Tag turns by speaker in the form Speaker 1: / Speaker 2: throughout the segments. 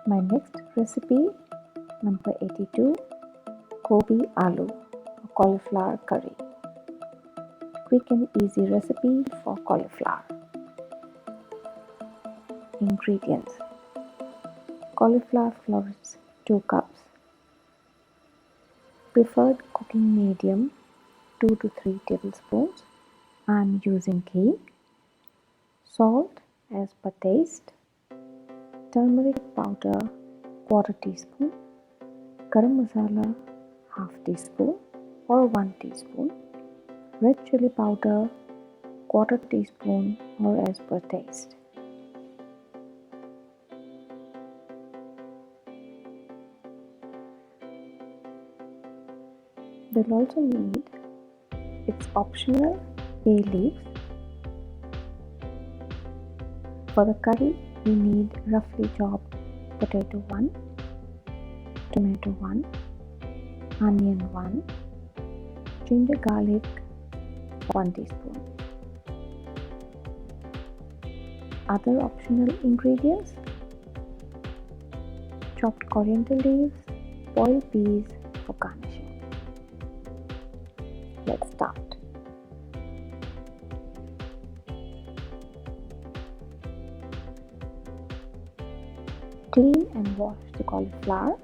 Speaker 1: My next recipe, number 82, Gobi Aloo, a cauliflower curry. Quick and easy recipe for cauliflower. Ingredients: cauliflower florets 2 cups, preferred cooking medium 2 to 3 tablespoons. I am using ghee, salt as per taste, turmeric powder 1/4 teaspoon, garam masala 1/2 teaspoon or 1 teaspoon, red chilli powder 1/4 teaspoon or as per taste. We'll also need, it's optional, bay leaves. For the curry, we need roughly chopped potato 1, tomato 1, onion 1, ginger garlic 1 teaspoon. Other optional ingredients: chopped coriander leaves, boiled peas for garnishing. Let's start. Clean and wash the cauliflower.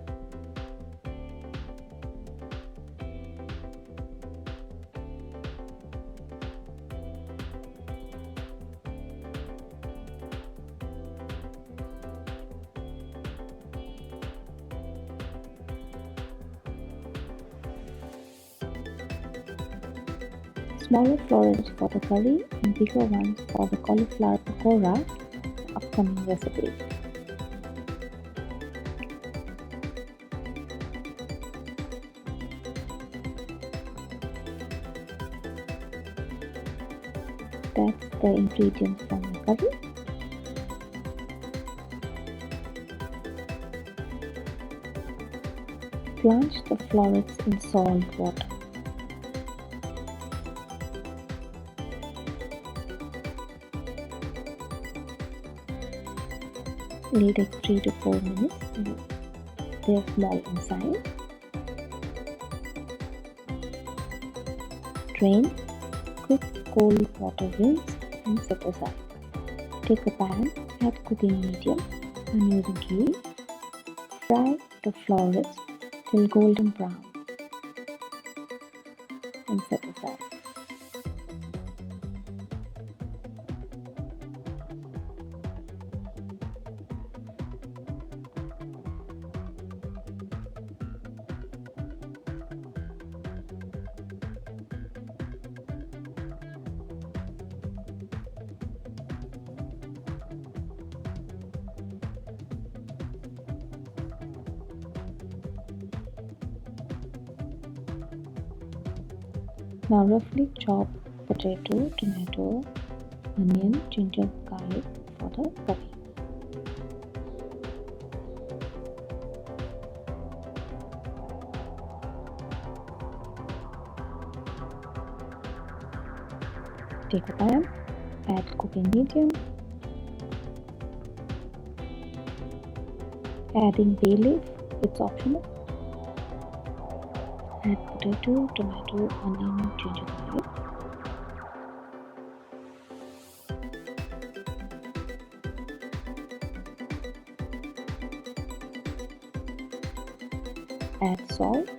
Speaker 1: Smaller florets for the curry and bigger ones for the cauliflower pakora, upcoming recipe. That's the ingredients from the curry. Blanch the florets in salt water. It will take 3 to 4 minutes. They are small in size. Drain, quick cold water rinse and set aside. Take a pan, add cooking medium. I am using ghee. Fry the florets till golden brown and set aside. Now roughly chop potato, tomato, onion, ginger, garlic for the curry. Take a pan, add cooking medium, adding bay leaf, it's optional. Add potato, tomato, onion, ginger, garlic. Add salt.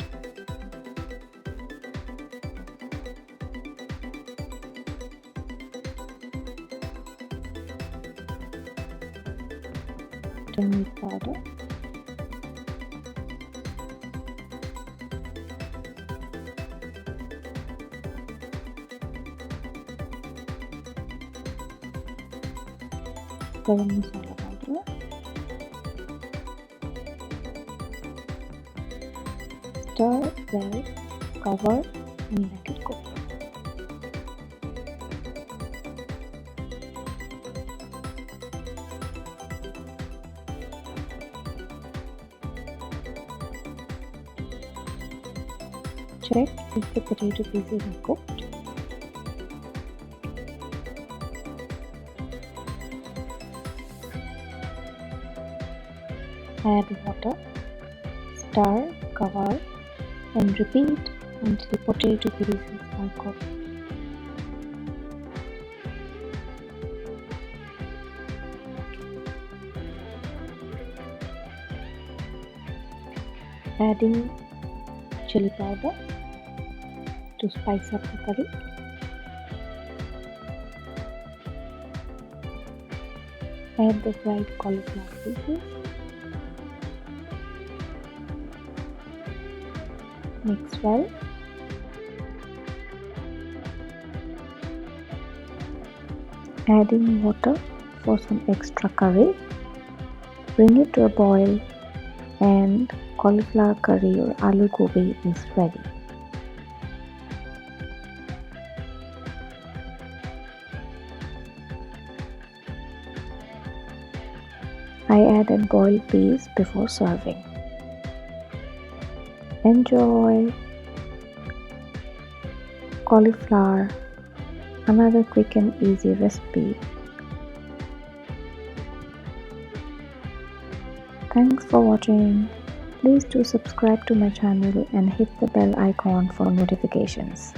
Speaker 1: Turmeric powder. Garam Masala Powder. Stir well, cover and let it cook. Check if the potato pieces are cooked. Add water, stir, cover, and repeat until the potato pieces are cooked. Adding chili powder to spice up the curry. Add the fried cauliflower pieces. Mix well. Adding water for some extra curry. Bring it to a boil and cauliflower curry or aloo gobi is ready. I added boiled peas before serving. Enjoy! Cauliflower, another quick and easy recipe. Thanks for watching. Please do subscribe to my channel and hit the bell icon for notifications.